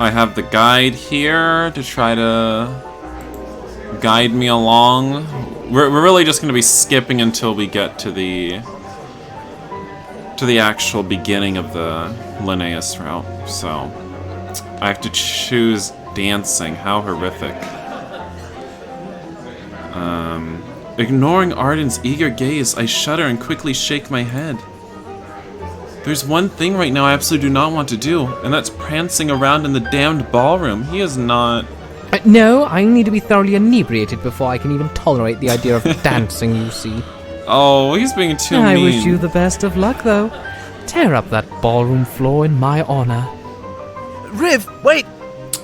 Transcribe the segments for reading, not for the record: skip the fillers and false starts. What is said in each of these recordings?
I have the guide here to try to guide me along. We're really just going to be skipping until we get to the actual beginning of the Linnaeus route. So I have to choose dancing. How horrific. Ignoring Arden's eager gaze, I shudder and quickly shake my head. There's one thing right now I absolutely do not want to do, and that's prancing around in the damned ballroom. He is not... No, I need to be thoroughly inebriated before I can even tolerate the idea of dancing, you see. Oh, he's being too mean. I wish you the best of luck, though. Tear up that ballroom floor in my honor. Riv, wait!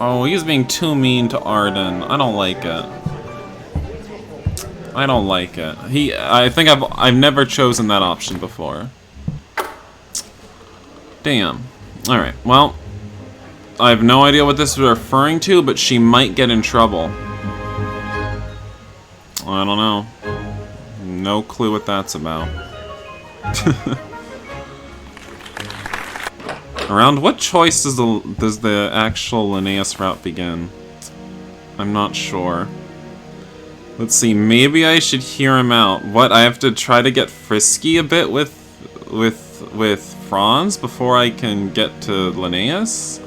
Oh, he's being too mean to Arden. I don't like it. I don't like it. I think I've never chosen that option before. Damn. Alright, well, I have no idea what this is referring to, but she might get in trouble. I don't know. No clue what that's about. Around what choice does the actual Linnaeus route begin? I'm not sure. Let's see, maybe I should hear him out. What, I have to try to get frisky a bit with Franz before I can get to Linnaeus?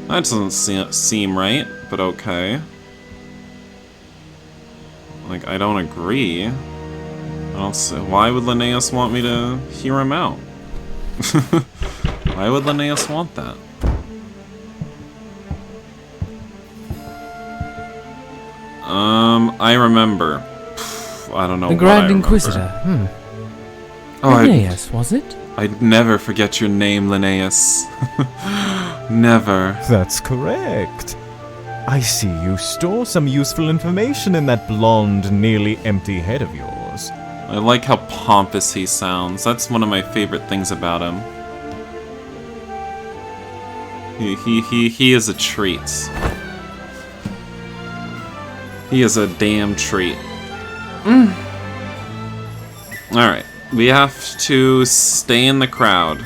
That doesn't seem right, but okay. Like, I don't agree. I don't see, why would Linnaeus want me to hear him out? Why would Linnaeus want that? I remember. I don't know. The Grand Inquisitor. Oh, Linnaeus, was it? I'd never forget your name, Linnaeus. Never. That's correct. I see you store some useful information in that blonde, nearly empty head of yours. I like how pompous he sounds. That's one of my favorite things about him. He is a treat. He is a damn treat. Alright, we have to stay in the crowd.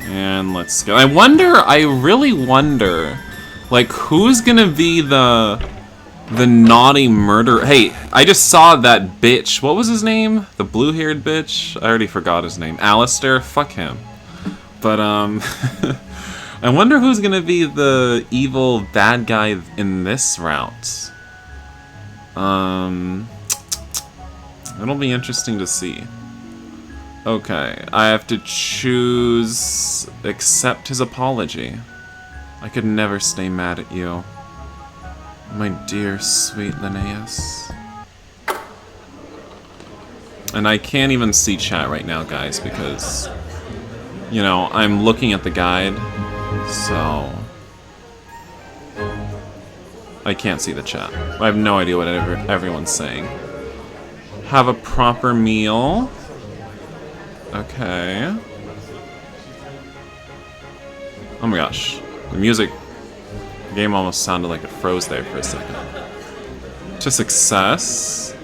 And let's go. I really wonder, like, who's gonna be the naughty murderer? Hey, I just saw that bitch. What was his name? The blue-haired bitch? I already forgot his name. Alistair? Fuck him. But, I wonder who's gonna be the evil bad guy in this route. It'll be interesting to see. Okay, I have to choose accept his apology. I could never stay mad at you. My dear, sweet Linnaeus. And I can't even see chat right now, guys, because, you know, I'm looking at the guide, so I can't see the chat. I have no idea what everyone's saying. Have a proper meal. Okay. Oh my gosh. The game almost sounded like it froze there for a second. To success.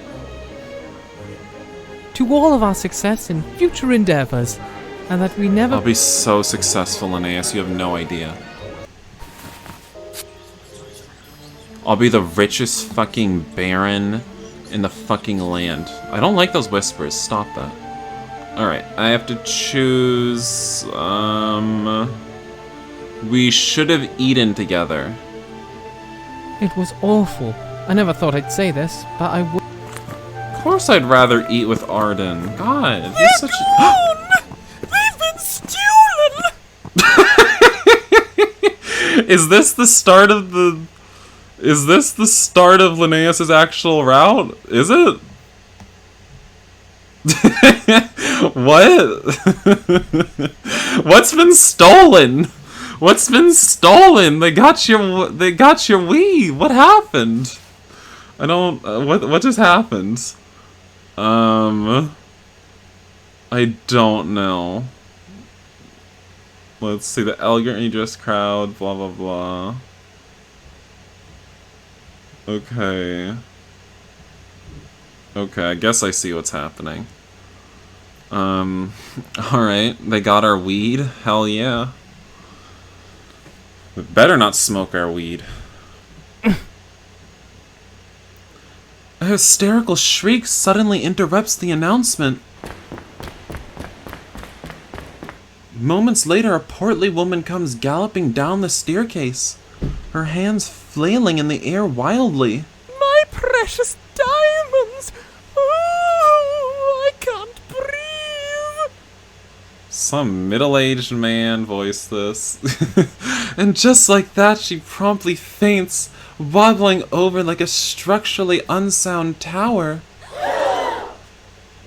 To all of our success in future endeavors, and that we never... I'll be so successful, Linnaeus, you have no idea. I'll be the richest fucking baron in the fucking land. I don't like those whispers, stop that. Alright, I have to choose... We should have eaten together. It was awful. I never thought I'd say this, but I would... Of course I'd rather eat with Arden. God, he's such a... They've been stolen! Is this the start of the... Is this the start of Linnaeus' actual route? Is it? What? What's been stolen? What's been stolen? They got your Wii. What happened? I don't. What just happened? I don't know. Let's see, the elegantly dressed crowd, blah blah blah. Okay. Okay, I guess I see what's happening. Alright, they got our weed. Hell yeah. We better not smoke our weed. A hysterical shriek suddenly interrupts the announcement. Moments later, a portly woman comes galloping down the staircase, her hands flailing in the air wildly. My precious diamonds! Oh, I can't breathe! Some middle-aged man voiced this. And just like that, she promptly faints, wobbling over like a structurally unsound tower.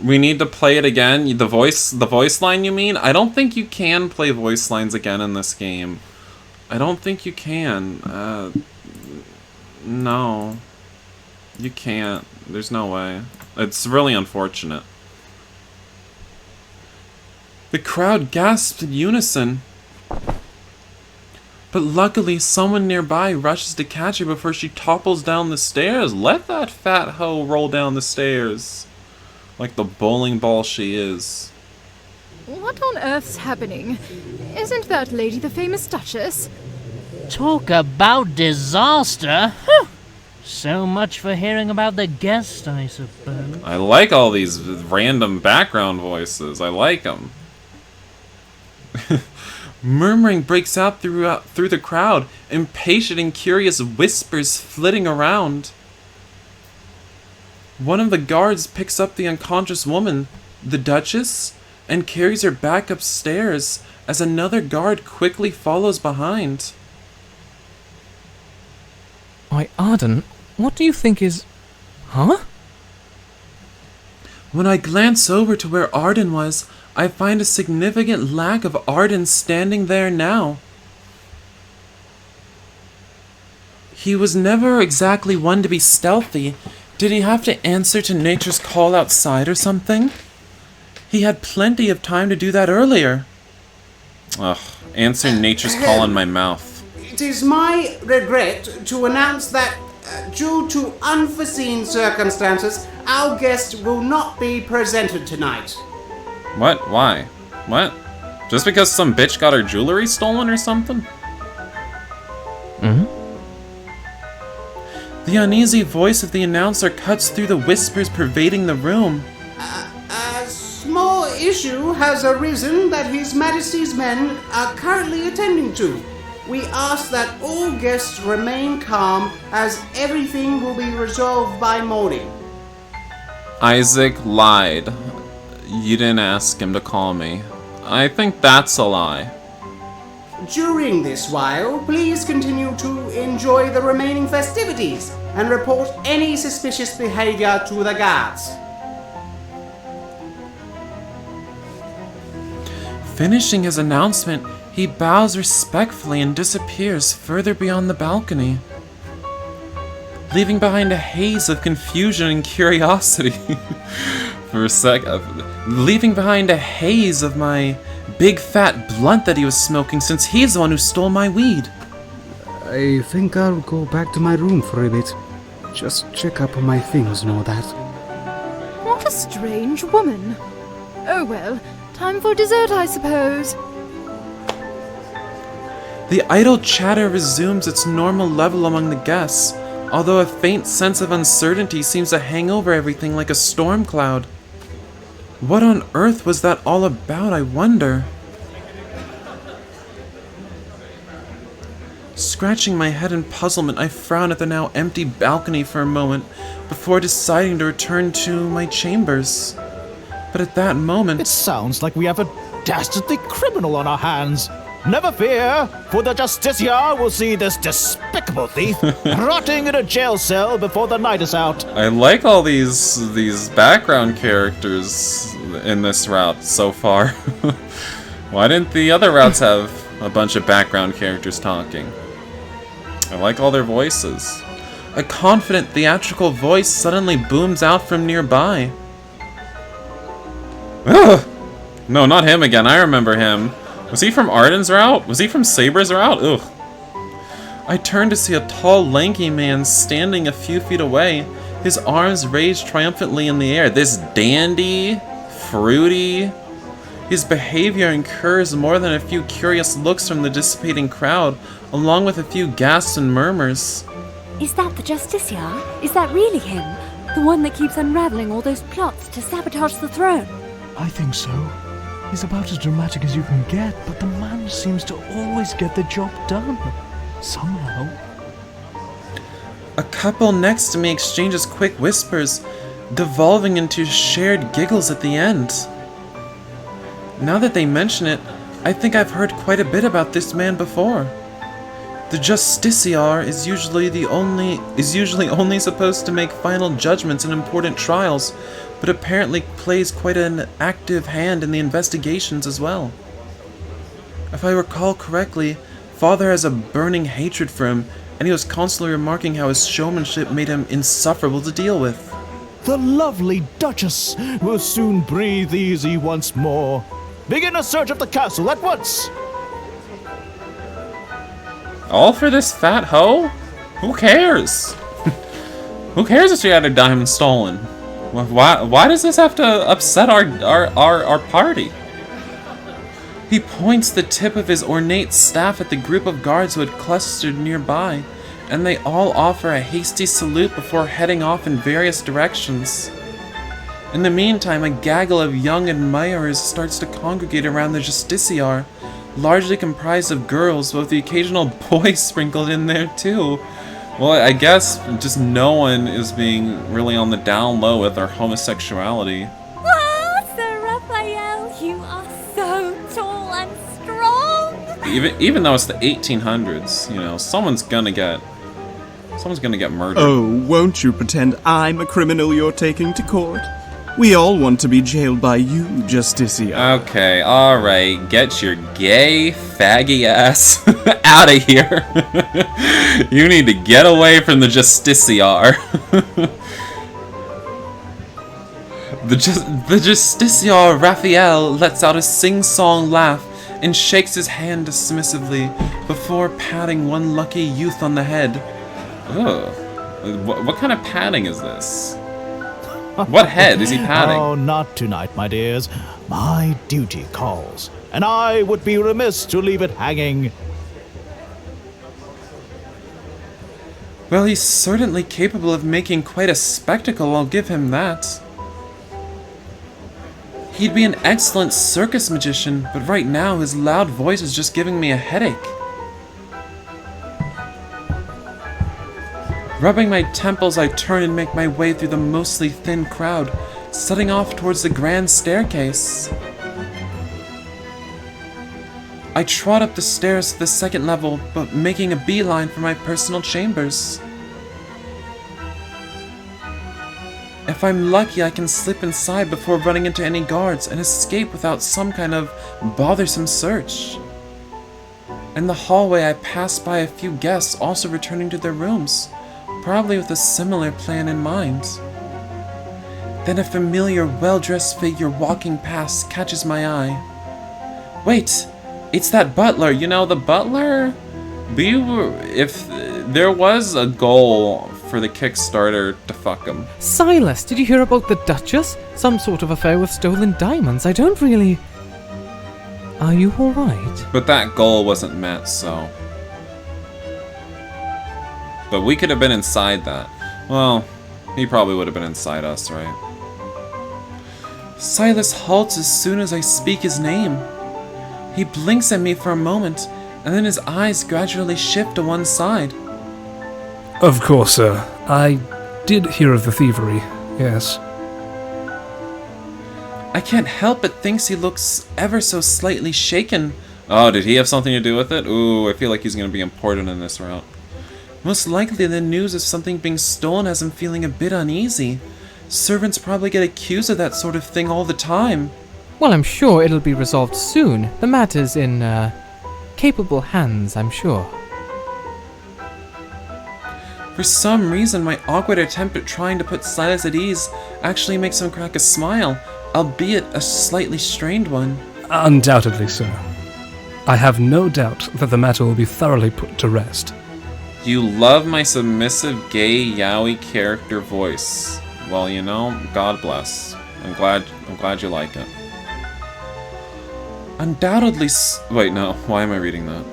We need to play it again. The voice line, you mean? I don't think you can play voice lines again in this game. I don't think you can. No. You can't. There's no way. It's really unfortunate. The crowd gasps in unison. But luckily, someone nearby rushes to catch her before she topples down the stairs. Let that fat hoe roll down the stairs. Like the bowling ball she is. What on earth's happening? Isn't that lady the famous Duchess? Talk about disaster! Whew. So much for hearing about the guest, I suppose. I like all these random background voices. I like them. Murmuring breaks out through the crowd, impatient and curious whispers flitting around. One of the guards picks up the unconscious woman, the Duchess, and carries her back upstairs as another guard quickly follows behind. Why, Arden, what do you think is... Huh? When I glance over to where Arden was, I find a significant lack of Arden standing there now. He was never exactly one to be stealthy. Did he have to answer to nature's call outside or something? He had plenty of time to do that earlier. Ugh, answer nature's call in my mouth. It is my regret to announce that, due to unforeseen circumstances, our guest will not be presented tonight. What? Why? What? Just because some bitch got her jewelry stolen or something? Mm-hmm. The uneasy voice of the announcer cuts through the whispers pervading the room. A small issue has arisen that His Majesty's men are currently attending to. We ask that all guests remain calm, as everything will be resolved by morning. Isaac lied. You didn't ask him to call me. I think that's a lie. During this while, please continue to enjoy the remaining festivities and report any suspicious behavior to the guards. Finishing his announcement, he bows respectfully and disappears further beyond the balcony, leaving behind a haze of confusion and curiosity. For a sec, leaving behind a haze of my big fat blunt that he was smoking, since he's the one who stole my weed. I think I'll go back to my room for a bit. Just check up on my things and all that. What a strange woman. Oh well, time for dessert, I suppose. The idle chatter resumes its normal level among the guests, although a faint sense of uncertainty seems to hang over everything like a storm cloud. What on earth was that all about, I wonder? Scratching my head in puzzlement, I frown at the now empty balcony for a moment before deciding to return to my chambers. But at that moment... It sounds like we have a dastardly criminal on our hands. Never fear, for the Justicia will see this despicable thief rotting in a jail cell before the night is out. I like all these background characters in this route so far. Why didn't the other routes have a bunch of background characters talking? I like all their voices. A confident theatrical voice suddenly booms out from nearby. Ugh! No, not him again. I remember him. Was he from Arden's route? Was he from Saber's route? Ugh. I turned to see a tall, lanky man standing a few feet away, his arms raised triumphantly in the air. This dandy, fruity. His behavior incurs more than a few curious looks from the dissipating crowd, along with a few gasps and murmurs. Is that the Justiciar? Is that really him? The one that keeps unraveling all those plots to sabotage the throne? I think so. He's about as dramatic as you can get, but the man seems to always get the job done. Somehow. A couple next to me exchanges quick whispers, devolving into shared giggles at the end. Now that they mention it, I think I've heard quite a bit about this man before. The Justiciar is usually only supposed to make final judgments in important trials, but apparently plays quite an active hand in the investigations as well. If I recall correctly, Father has a burning hatred for him, and he was constantly remarking how his showmanship made him insufferable to deal with. The lovely Duchess will soon breathe easy once more. Begin a search of the castle at once! All for this fat hoe? Who cares? Who cares if she had her diamond stolen? Why does this have to upset our party? He points the tip of his ornate staff at the group of guards who had clustered nearby, and they all offer a hasty salute before heading off in various directions. In the meantime, a gaggle of young admirers starts to congregate around the Justiciar, largely comprised of girls, with the occasional boy sprinkled in there too. Well, I guess just no one is being really on the down low with their homosexuality. Wow, Sir Raphael, you are so tall and strong! Even though it's the 1800s, you know, someone's gonna get murdered. Oh, won't you pretend I'm a criminal you're taking to court? We all want to be jailed by you, Justiciar. Okay, alright, get your gay, faggy ass out of here. You need to get away from the Justiciar. The Justiciar Raphael lets out a sing-song laugh and shakes his hand dismissively before patting one lucky youth on the head. Ugh. What kind of patting is this? What head is he patting? Oh, not tonight, my dears. My duty calls, and I would be remiss to leave it hanging. Well, he's certainly capable of making quite a spectacle, I'll give him that. He'd be an excellent circus magician, but right now his loud voice is just giving me a headache. Rubbing my temples, I turn and make my way through the mostly thin crowd, setting off towards the grand staircase. I trot up the stairs to the second level, but making a beeline for my personal chambers. If I'm lucky, I can slip inside before running into any guards and escape without some kind of bothersome search. In the hallway, I pass by a few guests also returning to their rooms, probably with a similar plan in mind. Then a familiar, well-dressed figure walking past catches my eye. Wait, it's that butler, you know, the butler? If there was a goal for the Kickstarter to fuck him. Silas, did you hear about the Duchess? Some sort of affair with stolen diamonds. I don't really... Are you alright? But that goal wasn't met, so... But we could have been inside that. Well, he probably would have been inside us, right? Silas halts as soon as I speak his name. He blinks at me for a moment, and then his eyes gradually shift to one side. Of course, sir. I did hear of the thievery, yes. I can't help but think he looks ever so slightly shaken. Oh, did he have something to do with it? Ooh, I feel like he's going to be important in this route. Most likely the news of something being stolen has him feeling a bit uneasy. Servants probably get accused of that sort of thing all the time. Well, I'm sure it'll be resolved soon. The matter's in, capable hands, I'm sure. For some reason, my awkward attempt at trying to put Silas at ease actually makes him crack a smile, albeit a slightly strained one. Undoubtedly, sir. I have no doubt that the matter will be thoroughly put to rest. You love my submissive, gay, yaoi character voice. Well, you know, God bless. I'm glad you like it. Undoubtedly wait, no. Why am I reading that?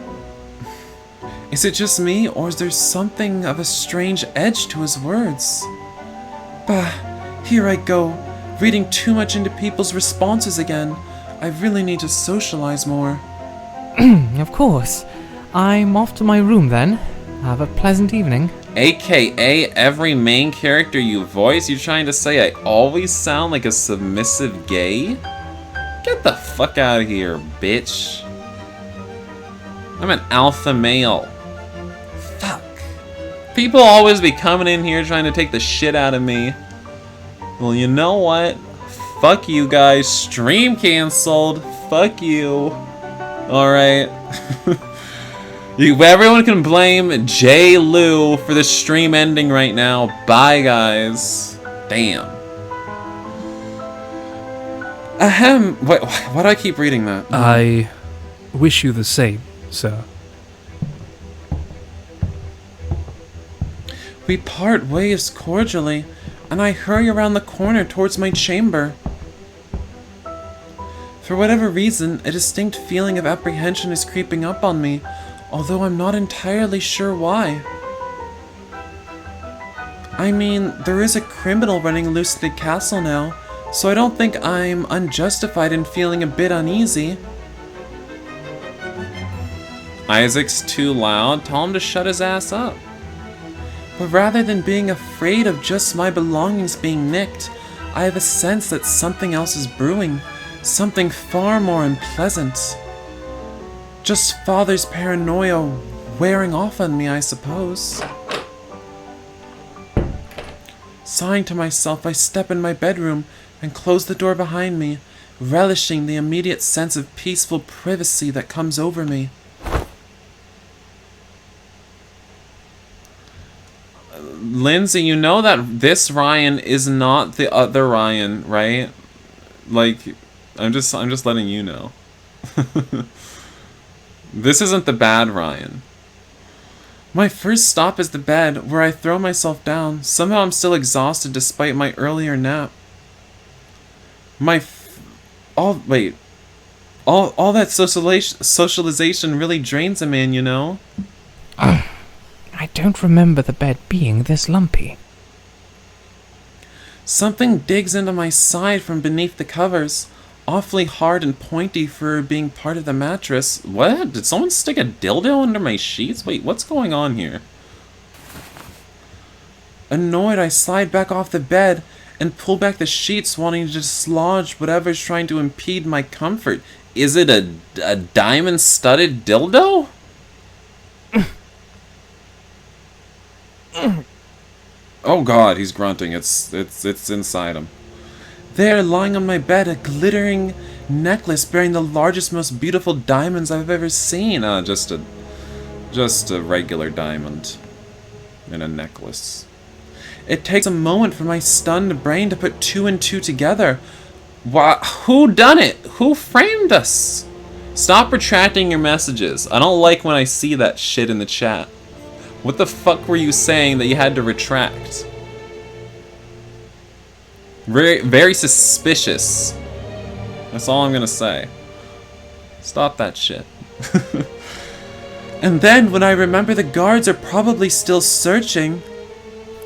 Is it just me, or is there something of a strange edge to his words? Bah, here I go, reading too much into people's responses again. I really need to socialize more. Of course. I'm off to my room then. Have a pleasant evening. AKA every main character you voice? You trying to say I always sound like a submissive gay? Get the fuck out of here, bitch. I'm an alpha male. Fuck. People always be coming in here trying to take the shit out of me. Well, you know what? Fuck you guys. Stream canceled. Fuck you. Alright. Everyone can blame J. Lou for the stream ending right now. Bye, guys. Damn. Ahem. Wait, why do I keep reading that? I wish you the same, sir. We part ways cordially, and I hurry around the corner towards my chamber. For whatever reason, a distinct feeling of apprehension is creeping up on me, although I'm not entirely sure why. I mean, there is a criminal running loose in the castle now, so I don't think I'm unjustified in feeling a bit uneasy. Isaac's too loud. Tell him to shut his ass up. But rather than being afraid of just my belongings being nicked, I have a sense that something else is brewing, something far more unpleasant. Just Father's paranoia wearing off on me, I suppose. Sighing to myself, I step in my bedroom and close the door behind me, relishing the immediate sense of peaceful privacy that comes over me. Lindsay, you know that this Ryan is not the other Ryan, right? Like, I'm just letting you know. This isn't the bad Ryan. My first stop is the bed, where I throw myself down. Somehow I'm still exhausted despite my earlier nap. All that socialization really drains a man, you know? I don't remember the bed being this lumpy. Something digs into my side from beneath the covers. Awfully hard and pointy for being part of the mattress. What? Did someone stick a dildo under my sheets? Wait, what's going on here? Annoyed, I slide back off the bed and pull back the sheets, wanting to dislodge whatever's trying to impede my comfort. Is it a diamond-studded dildo? Oh god, he's grunting. It's inside him. There, lying on my bed, a glittering necklace bearing the largest, most beautiful diamonds I've ever seen. Just a regular diamond in a necklace. It takes a moment for my stunned brain to put two and two together. Who done it? Who framed us? Stop retracting your messages. I don't like when I see that shit in the chat. What the fuck were you saying that you had to retract? Very, very suspicious. That's all I'm gonna say. Stop that shit. And then, when I remember the guards are probably still searching...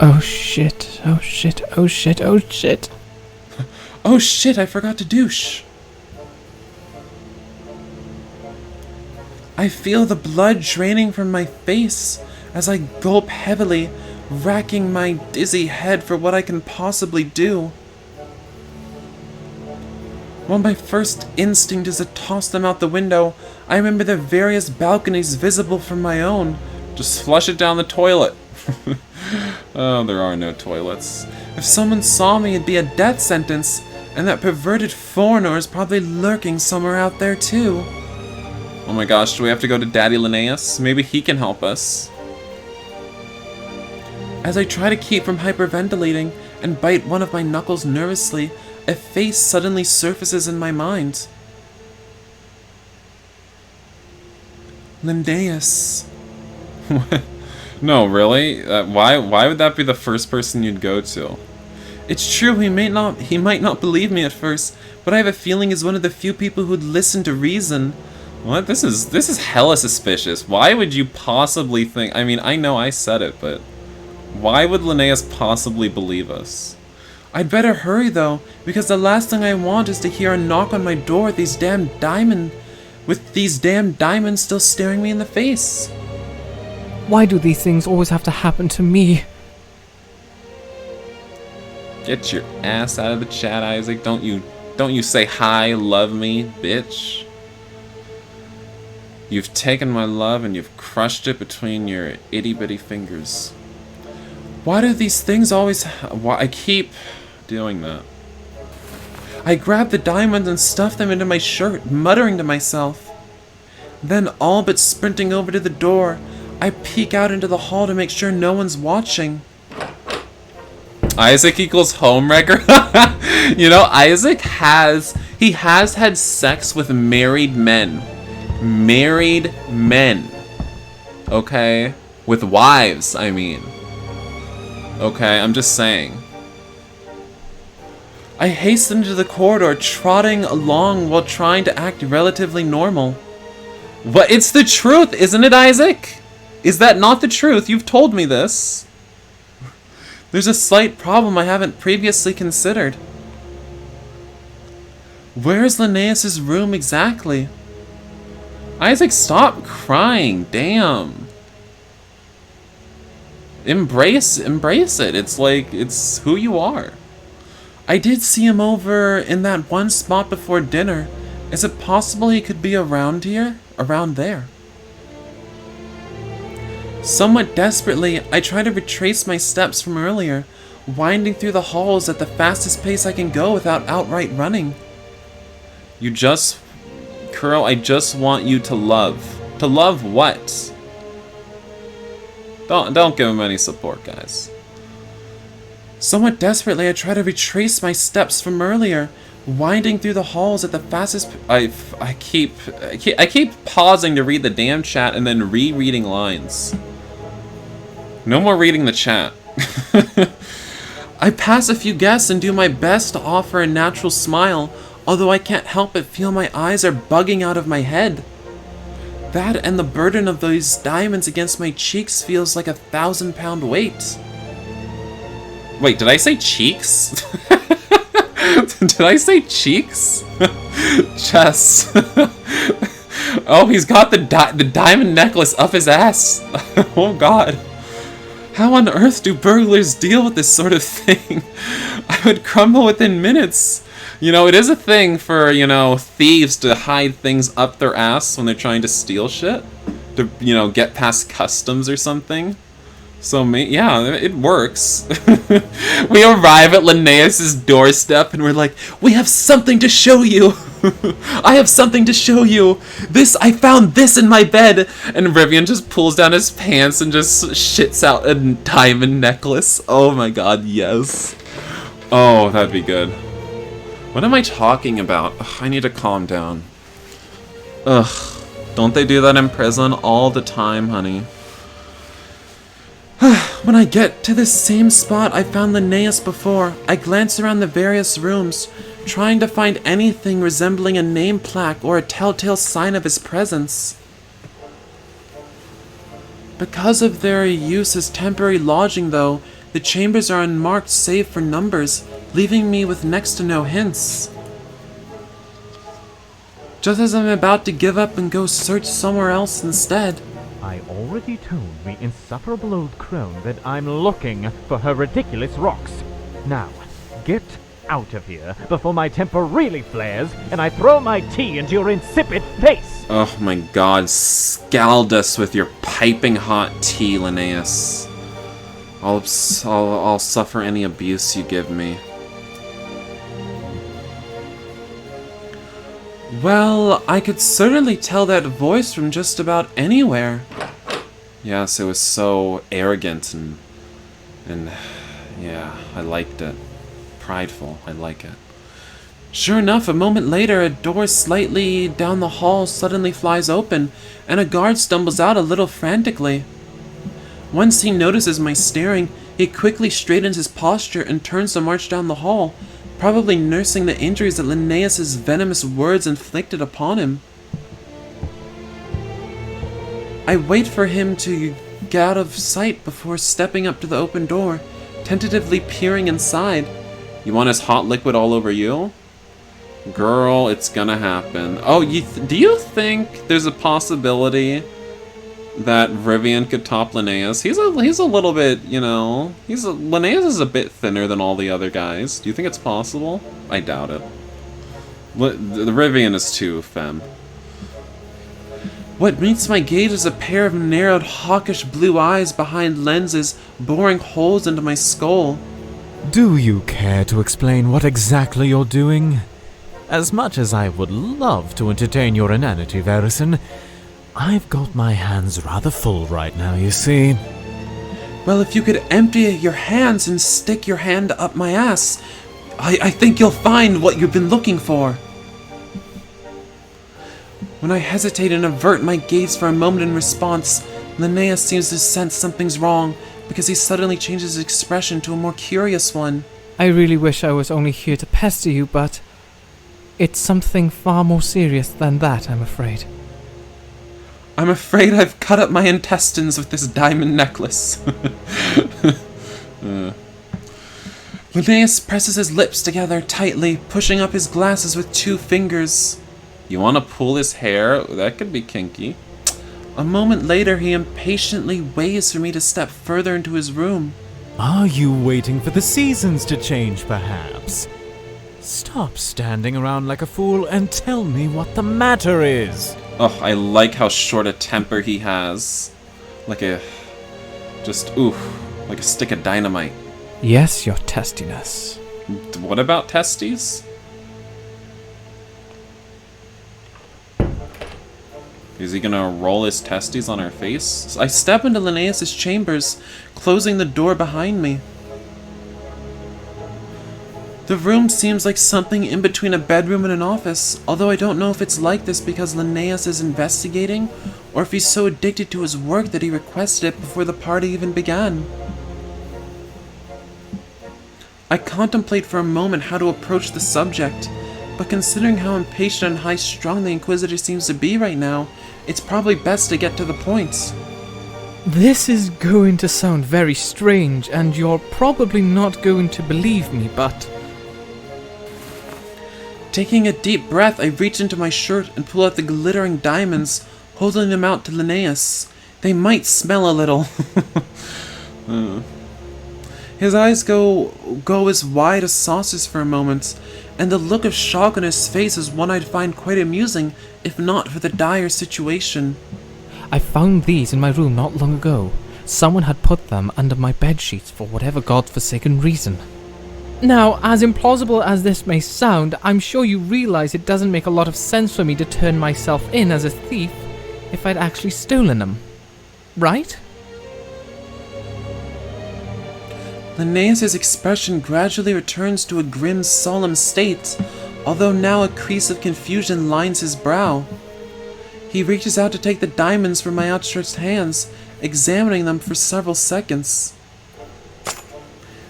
Oh shit, oh shit, oh shit, oh shit. Oh shit, I forgot to douche. I feel the blood draining from my face as I gulp heavily, racking my dizzy head for what I can possibly do. While my first instinct is to toss them out the window, I remember the various balconies visible from my own. Just flush it down the toilet. Oh, there are no toilets. If someone saw me, it'd be a death sentence, and that perverted foreigner is probably lurking somewhere out there too. Oh my gosh, do we have to go to Daddy Linnaeus? Maybe he can help us. As I try to keep from hyperventilating and bite one of my knuckles nervously, a face suddenly surfaces in my mind. Linnaeus. No, really? Why would that be the first person you'd go to? It's true, he might not believe me at first, but I have a feeling he's one of the few people who'd listen to reason. What? This is hella suspicious. Why would you possibly think... I mean, I know I said it, but... Why would Linnaeus possibly believe us? I'd better hurry, though, because the last thing I want is to hear a knock on my door with these damn diamonds still staring me in the face. Why do these things always have to happen to me? Get your ass out of the chat, Isaac. Don't you say hi, love me, bitch. You've taken my love and you've crushed it between your itty-bitty fingers. Why do these things always... Why I keep doing that? I grab the diamonds and stuff them into my shirt, muttering to myself. Then, all but sprinting over to the door, I peek out into the hall to make sure no one's watching. Isaac equals homewrecker. You know, Isaac has had sex with married men. Married men. Okay? With wives, I mean. Okay, I'm just saying. I hastened to the corridor, trotting along while trying to act relatively normal. What? It's the truth, isn't it, Isaac? Is that not the truth? You've told me this. There's a slight problem I haven't previously considered. Where's Linnaeus' room exactly? Isaac, stop crying. Damn. Embrace it. It's like, it's who you are. I did see him over in that one spot before dinner. Is it possible he could be around here? Around there? Somewhat desperately, I try to retrace my steps from earlier, winding through the halls at the fastest pace I can go without outright running. Kuro, I just want you to love. To love what? Don't give him any support, guys. Somewhat desperately, I try to retrace my steps from earlier, winding through the halls at the fastest... I keep pausing to read the damn chat and then rereading lines. No more reading the chat. I pass a few guests and do my best to offer a natural smile, although I can't help but feel my eyes are bugging out of my head. That and the burden of those diamonds against my cheeks feels like a 1,000-pound weight. Wait, did I say cheeks? Did I say cheeks? Chest. Oh, he's got the diamond necklace up his ass. Oh god. How on earth do burglars deal with this sort of thing? I would crumble within minutes. You know, it is a thing for, you know, thieves to hide things up their ass when they're trying to steal shit. To, you know, get past customs or something. So, yeah, it works. We arrive at Linnaeus' doorstep and we're like, we have something to show you. I have something to show you. I found this in my bed. And Rivian just pulls down his pants and just shits out a diamond necklace. Oh my god, yes. Oh, that'd be good. What am I talking about? Ugh, I need to calm down. Ugh, don't they do that in prison all the time, honey? When I get to this same spot I found Linnaeus before, I glance around the various rooms, trying to find anything resembling a name plaque or a telltale sign of his presence. Because of their use as temporary lodging, though, the chambers are unmarked save for numbers, leaving me with next to no hints. Just as I'm about to give up and go search somewhere else instead. I already told the insufferable old crone that I'm looking for her ridiculous rocks. Now, get out of here before my temper really flares and I throw my tea into your insipid face! Oh my god, scald us with your piping hot tea, Linnaeus. I'll suffer any abuse you give me. Well, I could certainly tell that voice from just about anywhere. Yes, it was so arrogant and yeah, I liked it. Prideful, I like it. Sure enough, a moment later, a door slightly down the hall suddenly flies open, and a guard stumbles out a little frantically. Once he notices my staring, He quickly straightens his posture and turns to march down the hall, probably nursing the injuries that Linnaeus' venomous words inflicted upon him. I wait for him to get out of sight before stepping up to the open door, tentatively peering inside. You want his hot liquid all over you? Girl, it's gonna happen. Oh, do you think there's a possibility that Rivian could top Linnaeus? He's a little bit, you know, Linnaeus is a bit thinner than all the other guys. Do you think it's possible? I doubt it. The Rivian is too femme. What meets my gaze is a pair of narrowed, hawkish blue eyes behind lenses, boring holes into my skull. Do you care to explain what exactly you're doing? As much as I would love to entertain your inanity, Varison, I've got my hands rather full right now, you see. Well, if you could empty your hands and stick your hand up my ass, I think you'll find what you've been looking for. When I hesitate and avert my gaze for a moment in response, Linnaeus seems to sense something's wrong, because he suddenly changes his expression to a more curious one. I really wish I was only here to pester you, but it's something far more serious than that, I'm afraid. I'm afraid I've cut up my intestines with this diamond necklace. Linnaeus presses his lips together tightly, pushing up his glasses with 2 fingers. You want to pull his hair? That could be kinky. A moment later, he impatiently waits for me to step further into his room. Are you waiting for the seasons to change, perhaps? Stop standing around like a fool and tell me what the matter is. Oh, I like how short a temper he has. Like a stick of dynamite. Yes, your testiness. What about testes? Is he gonna roll his testes on her face? I step into Linnaeus' chambers, closing the door behind me. The room seems like something in between a bedroom and an office, although I don't know if it's like this because Linnaeus is investigating, or if he's so addicted to his work that he requested it before the party even began. I contemplate for a moment how to approach the subject, but considering how impatient and high-strung the Inquisitor seems to be right now, it's probably best to get to the point. This is going to sound very strange, and you're probably not going to believe me, but... Taking a deep breath, I reach into my shirt and pull out the glittering diamonds, holding them out to Linnaeus. They might smell a little. His eyes go as wide as saucers for a moment, and the look of shock on his face is one I'd find quite amusing, if not for the dire situation. I found these in my room not long ago. Someone had put them under my bedsheets for whatever godforsaken reason. Now, as implausible as this may sound, I'm sure you realize it doesn't make a lot of sense for me to turn myself in as a thief if I'd actually stolen them. Right? Linnaeus' expression gradually returns to a grim, solemn state, although now a crease of confusion lines his brow. He reaches out to take the diamonds from my outstretched hands, examining them for several seconds.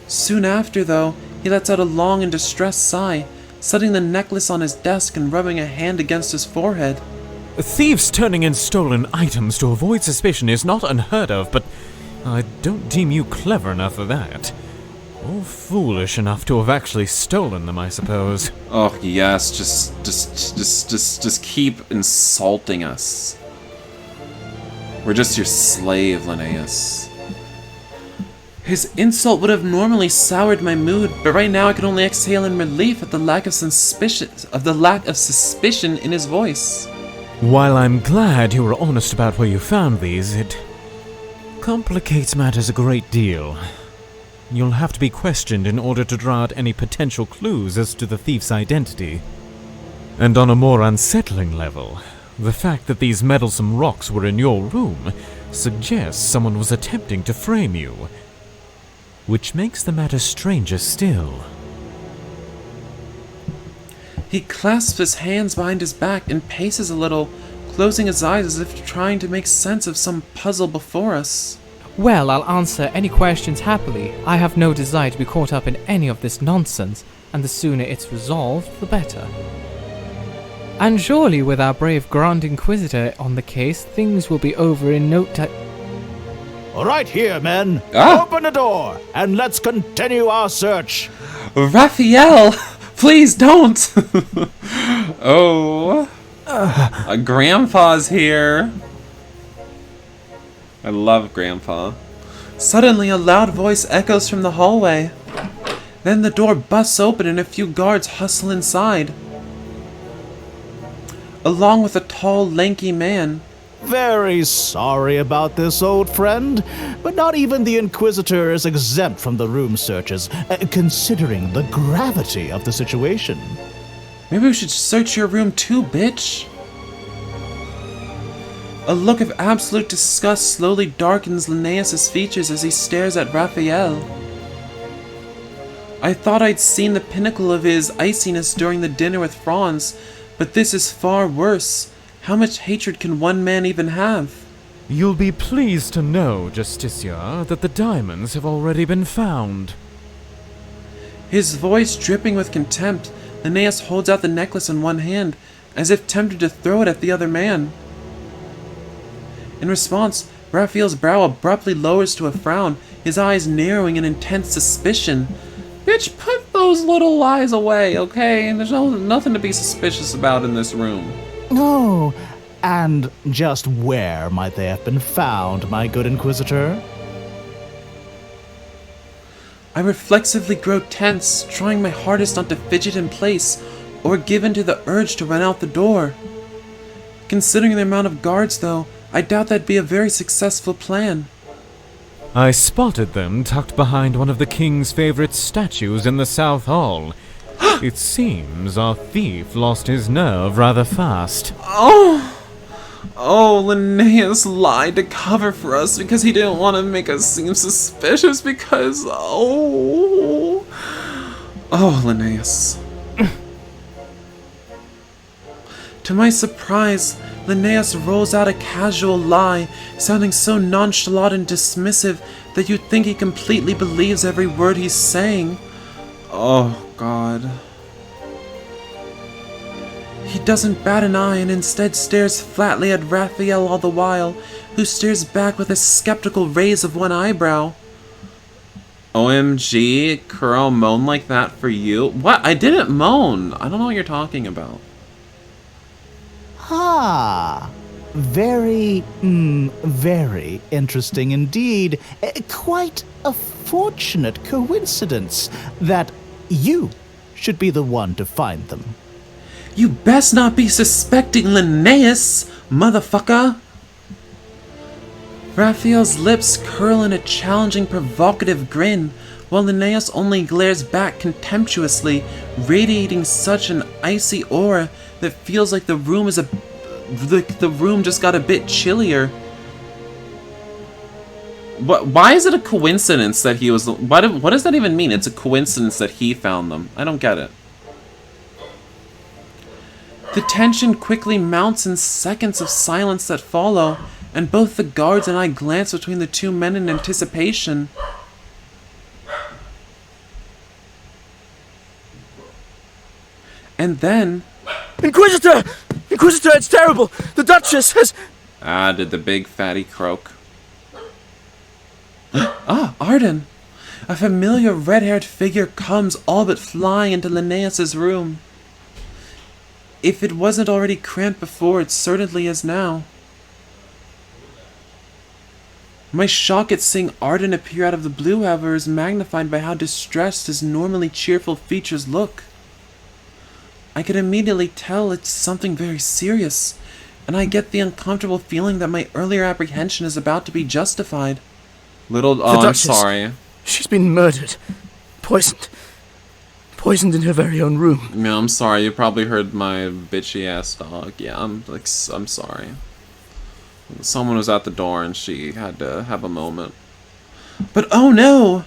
Soon after, though, he lets out a long and distressed sigh, setting the necklace on his desk and rubbing a hand against his forehead. Thieves turning in stolen items to avoid suspicion is not unheard of, but I don't deem you clever enough for that. Or foolish enough to have actually stolen them, I suppose. Oh, yes, just keep insulting us. We're just your slave, Linnaeus. His insult would have normally soured my mood, but right now I can only exhale in relief at the lack of suspicion in his voice. While I'm glad you were honest about where you found these, it complicates matters a great deal. You'll have to be questioned in order to draw out any potential clues as to the thief's identity. And on a more unsettling level, the fact that these meddlesome rocks were in your room suggests someone was attempting to frame you, which makes the matter stranger still. He clasps his hands behind his back and paces a little, closing his eyes as if trying to make sense of some puzzle before us. Well, I'll answer any questions happily. I have no desire to be caught up in any of this nonsense, and the sooner it's resolved, the better. And surely with our brave Grand Inquisitor on the case, things will be over in no time. Right here, men. Open the door, and let's continue our search. Raphael, please don't. Oh, Grandpa's here. I love Grandpa. Suddenly, a loud voice echoes from the hallway. Then the door busts open and a few guards hustle inside, along with a tall, lanky man. Very sorry about this, old friend, but not even the Inquisitor is exempt from the room searches, considering the gravity of the situation. Maybe we should search your room too, bitch. A look of absolute disgust slowly darkens Linnaeus' features as he stares at Raphael. I thought I'd seen the pinnacle of his iciness during the dinner with Franz, but this is far worse. How much hatred can one man even have? You'll be pleased to know, Justicia, that the diamonds have already been found. His voice dripping with contempt, Linnaeus holds out the necklace in one hand, as if tempted to throw it at the other man. In response, Raphael's brow abruptly lowers to a frown, his eyes narrowing in intense suspicion. Bitch, put those little lies away, okay? There's nothing to be suspicious about in this room. Oh, and just where might they have been found, my good Inquisitor? I reflexively grow tense, trying my hardest not to fidget in place or give in to the urge to run out the door. Considering the amount of guards, though, I doubt that'd be a very successful plan. I spotted them tucked behind one of the king's favorite statues in the South Hall. It seems our thief lost his nerve rather fast. Oh, Linnaeus lied to cover for us because he didn't want to make us seem suspicious because, Linnaeus. To my surprise, Linnaeus rolls out a casual lie, sounding so nonchalant and dismissive that you'd think he completely believes every word he's saying. Oh, God. He doesn't bat an eye and instead stares flatly at Raphael all the while, who stares back with a skeptical raise of one eyebrow. OMG, Kuro moan like that for you? What? I didn't moan. I don't know what you're talking about. Very interesting indeed. Quite a fortunate coincidence that you should be the one to find them. You best not be suspecting Linnaeus, motherfucker! Raphael's lips curl in a challenging, provocative grin, while Linnaeus only glares back contemptuously, radiating such an icy aura that feels like the room just got a bit chillier. Why is it a coincidence that he was... What does that even mean? It's a coincidence that he found them. I don't get it. The tension quickly mounts in seconds of silence that follow, and both the guards and I glance between the two men in anticipation. And then... Inquisitor! Inquisitor, it's terrible! The Duchess has... Did the big fatty croak. Arden! A familiar red-haired figure comes all but flying into Linnaeus' room. If it wasn't already cramped before, it certainly is now. My shock at seeing Arden appear out of the blue, however, is magnified by how distressed his normally cheerful features look. I can immediately tell it's something very serious, and I get the uncomfortable feeling that my earlier apprehension is about to be justified. I'm sorry. She's been murdered. Poisoned. Poisoned in her very own room. Yeah, I'm sorry. You probably heard my bitchy ass dog. Yeah, I'm sorry. Someone was at the door and she had to have a moment. But oh no!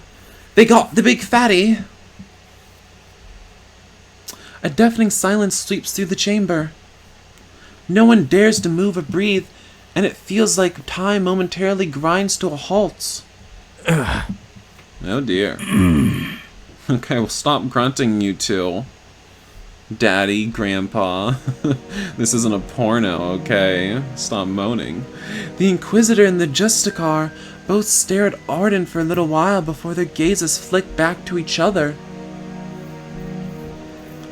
They got the big fatty! A deafening silence sweeps through the chamber. No one dares to move or breathe, and it feels like time momentarily grinds to a halt. Oh dear. Okay, well stop grunting, you two. Daddy, Grandpa. This isn't a porno, okay? Stop moaning. The Inquisitor and the Justicar both stare at Arden for a little while before their gazes flick back to each other.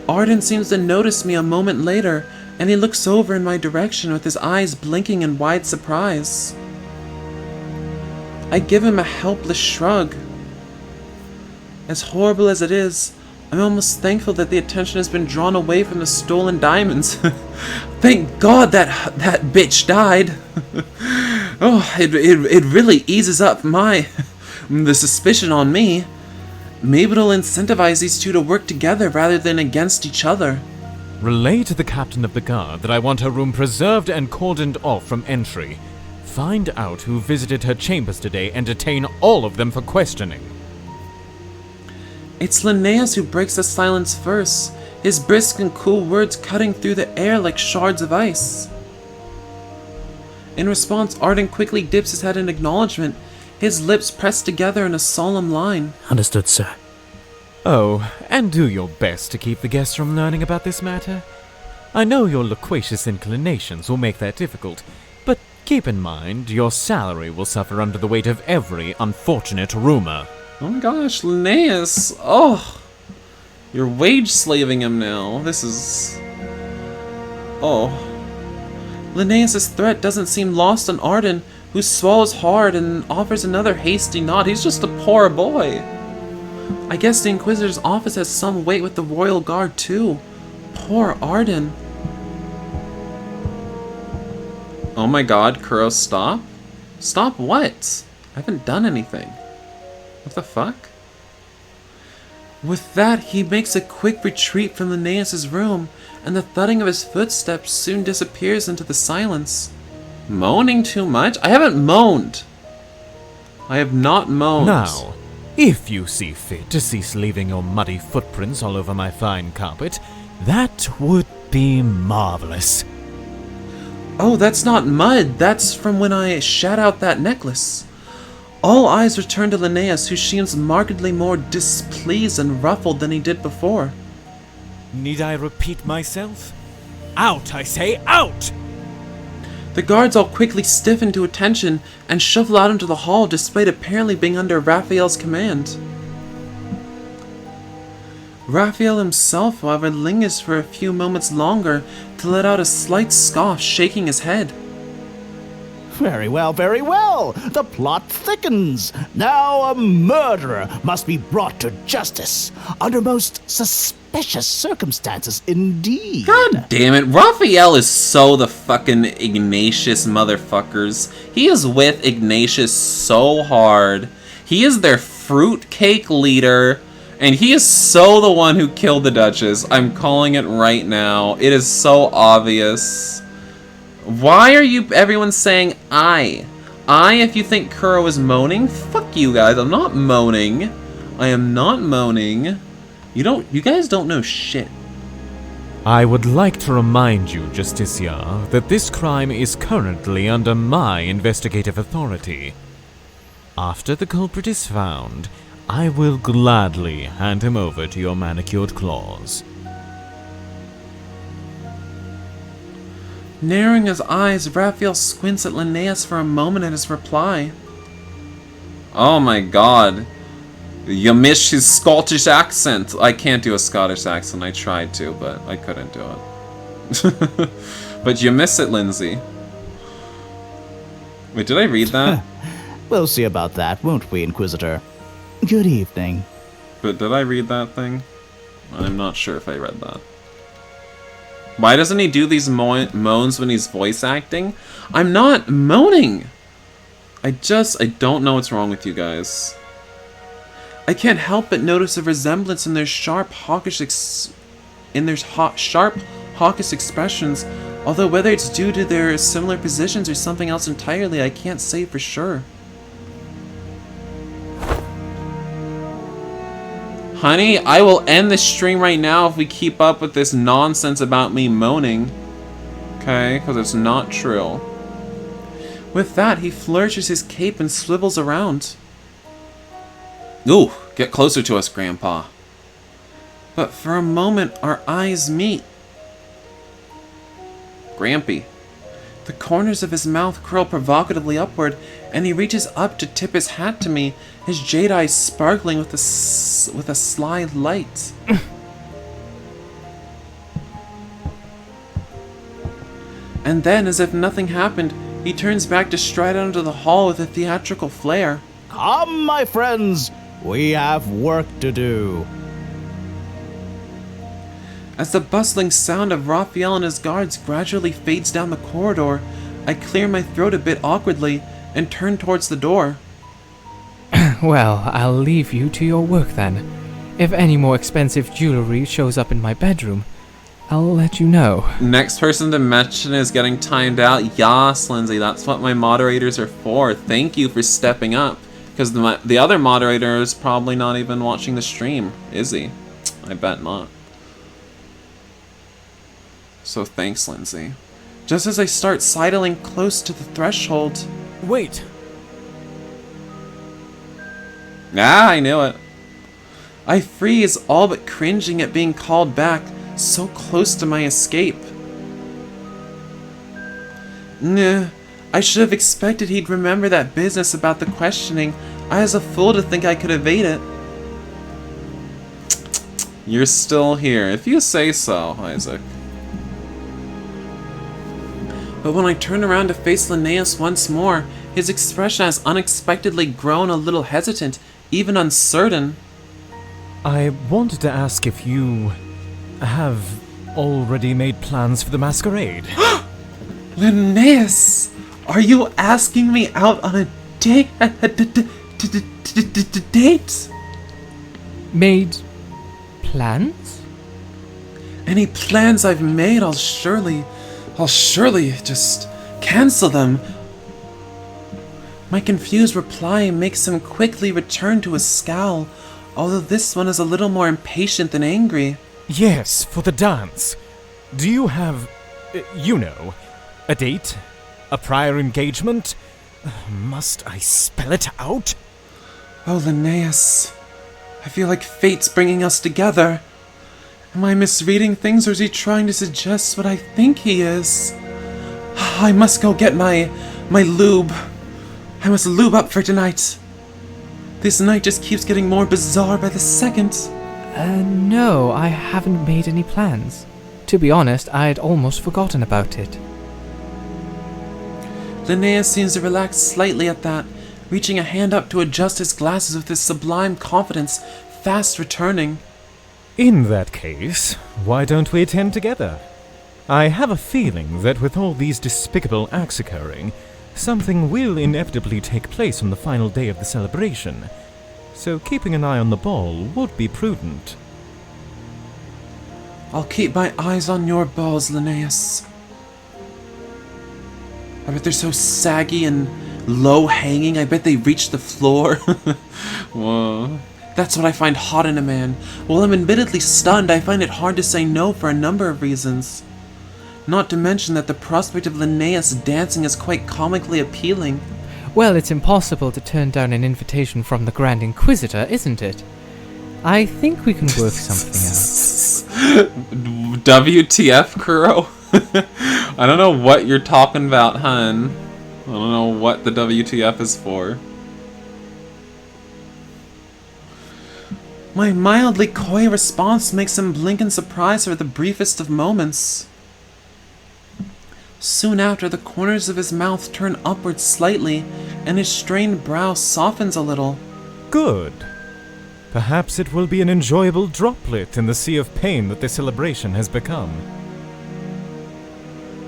Arden seems to notice me a moment later, and he looks over in my direction with his eyes blinking in wide surprise. I give him a helpless shrug. As horrible as it is, I'm almost thankful that the attention has been drawn away from the stolen diamonds. Thank God that bitch died. Oh, it really eases up the suspicion on me. Maybe it'll incentivize these two to work together rather than against each other. Relay to the captain of the guard that I want her room preserved and cordoned off from entry. Find out who visited her chambers today and detain all of them for questioning. It's Linnaeus who breaks the silence first, his brisk and cool words cutting through the air like shards of ice. In response, Arden quickly dips his head in acknowledgement, his lips pressed together in a solemn line. Understood, sir. Oh, and do your best to keep the guests from learning about this matter. I know your loquacious inclinations will make that difficult, but keep in mind your salary will suffer under the weight of every unfortunate rumor. Oh my gosh, Linnaeus! Oh! You're wage slaving him now. This is... Oh. Linnaeus' threat doesn't seem lost on Arden, who swallows hard and offers another hasty nod. He's just a poor boy. I guess the Inquisitor's office has some weight with the Royal Guard, too. Poor Arden. Oh my god, Kuro, stop? Stop what? I haven't done anything. What the fuck? With that, he makes a quick retreat from Linnaeus' room, and the thudding of his footsteps soon disappears into the silence. Moaning too much? I haven't moaned. I have not moaned. Now, if you see fit to cease leaving your muddy footprints all over my fine carpet, that would be marvelous. Oh, that's not mud. That's from when I shat out that necklace. All eyes return to Linnaeus, who seems markedly more displeased and ruffled than he did before. Need I repeat myself? Out, I say, out! The guards all quickly stiffen to attention and shuffle out into the hall despite apparently being under Raphael's command. Raphael himself, however, lingers for a few moments longer to let out a slight scoff, shaking his head. Very well, very well. The plot thickens. Now a murderer must be brought to justice under most suspicious circumstances indeed. God damn it. Raphael is so the fucking Ignatius motherfuckers. He is with Ignatius so hard. He is their fruitcake leader. And he is so the one who killed the Duchess. I'm calling it right now. It is so obvious. Why are you everyone saying I? If you think Kuro is moaning? Fuck you guys, I'm not moaning. I am not moaning. You guys don't know shit. I would like to remind you, Justicia, that this crime is currently under my investigative authority. After the culprit is found, I will gladly hand him over to your manicured claws. Narrowing his eyes, Raphael squints at Linnaeus for a moment at his reply. Oh my god. You missed his Scottish accent. I can't do a Scottish accent. I tried to, but I couldn't do it. But you miss it, Lindsay. Wait, did I read that? We'll see about that, won't we, Inquisitor? Good evening. But did I read that thing? I'm not sure if I read that. Why doesn't he do these moans when he's voice acting? I'm not moaning! I don't know what's wrong with you guys. I can't help but notice a resemblance in their sharp, hawkish expressions, although whether it's due to their similar positions or something else entirely, I can't say for sure. Honey, I will end this stream right now if we keep up with this nonsense about me moaning. Okay, because it's not true. With that, he flourishes his cape and swivels around. Ooh, get closer to us, Grandpa. But for a moment, our eyes meet. Grampy. The corners of his mouth curl provocatively upward, and he reaches up to tip his hat to me, his jade eyes sparkling with a sly light. And then, as if nothing happened, he turns back to stride out into the hall with a theatrical flair. Come, my friends, we have work to do. As the bustling sound of Raphael and his guards gradually fades down the corridor, I clear my throat a bit awkwardly and turn towards the door. Well, I'll leave you to your work then. If any more expensive jewelry shows up in my bedroom, I'll let you know. Next person to mention is getting timed out. Yas, Lindsay, that's what my moderators are for. Thank you for stepping up. Because the other moderator is probably not even watching the stream, is he? I bet not. So thanks, Lindsay. Just as I start sidling close to the threshold... Wait! Ah, I knew it. I freeze, all but cringing at being called back, so close to my escape. Nah, I should have expected he'd remember that business about the questioning. I was a fool to think I could evade it. You're still here, if you say so, Isaac. But when I turn around to face Linnaeus once more, his expression has unexpectedly grown a little hesitant, even uncertain. I wanted to ask if you have already made plans for the masquerade. Linnaeus! Are you asking me out on a date? Date? Made plans? Any plans I've made, I'll surely just cancel them. My confused reply makes him quickly return to his scowl, although this one is a little more impatient than angry. Yes, for the dance. Do you have, a date? A prior engagement? Must I spell it out? Oh, Linnaeus. I feel like fate's bringing us together. Am I misreading things, or is he trying to suggest what I think he is? I must go get my lube. I must lube up for tonight. This night just keeps getting more bizarre by the second. No, I haven't made any plans. To be honest, I'd almost forgotten about it. Linnaeus seems to relax slightly at that, reaching a hand up to adjust his glasses with his sublime confidence, fast returning. In that case, why don't we attend together? I have a feeling that with all these despicable acts occurring, something will inevitably take place on the final day of the celebration, so keeping an eye on the ball would be prudent. I'll keep my eyes on your balls, Linnaeus. I bet they're so saggy and low-hanging, I bet they reach the floor. Whoa. That's what I find hot in a man. While I'm admittedly stunned, I find it hard to say no for a number of reasons. Not to mention that the prospect of Linnaeus dancing is quite comically appealing. Well, it's impossible to turn down an invitation from the Grand Inquisitor, isn't it? I think we can work something out. WTF, Kuro? I don't know what you're talking about, hun. I don't know what the WTF is for. My mildly coy response makes him blink in surprise for the briefest of moments. Soon after, the corners of his mouth turn upward slightly, and his strained brow softens a little. Good. Perhaps it will be an enjoyable droplet in the sea of pain that this celebration has become.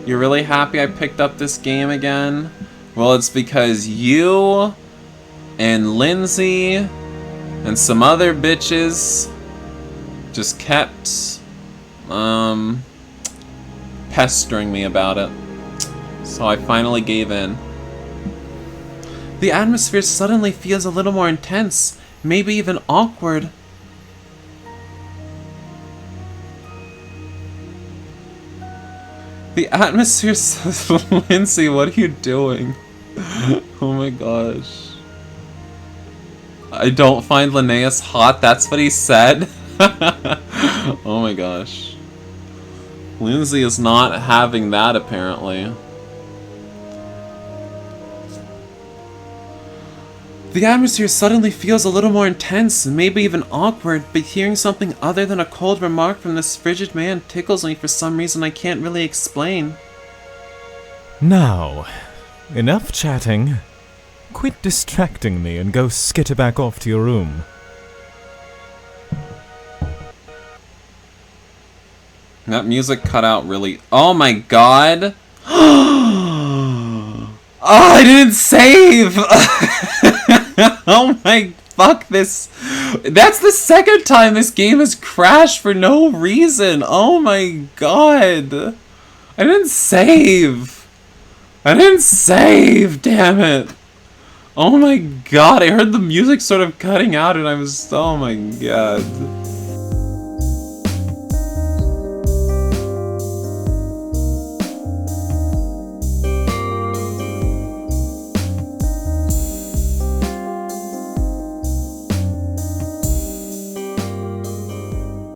You're really happy I picked up this game again? Well, it's because you and Lindsay and some other bitches just kept pestering me about it. So I finally gave in. The atmosphere suddenly feels a little more intense, maybe even awkward. The atmosphere says, Lindsay, what are you doing? Oh my gosh. I don't find Linnaeus hot, that's what he said? Oh my gosh. Lindsay is not having that, apparently. The atmosphere suddenly feels a little more intense, maybe even awkward, but hearing something other than a cold remark from this frigid man tickles me for some reason I can't really explain. Now, enough chatting. Quit distracting me and go skitter back off to your room. That music cut out really... Oh my god! Oh, I didn't save! Oh my... Fuck this... That's the second time this game has crashed for no reason! Oh my god! I didn't save! I didn't save! Damn it! Oh my god, I heard the music sort of cutting out and I was... Oh my god.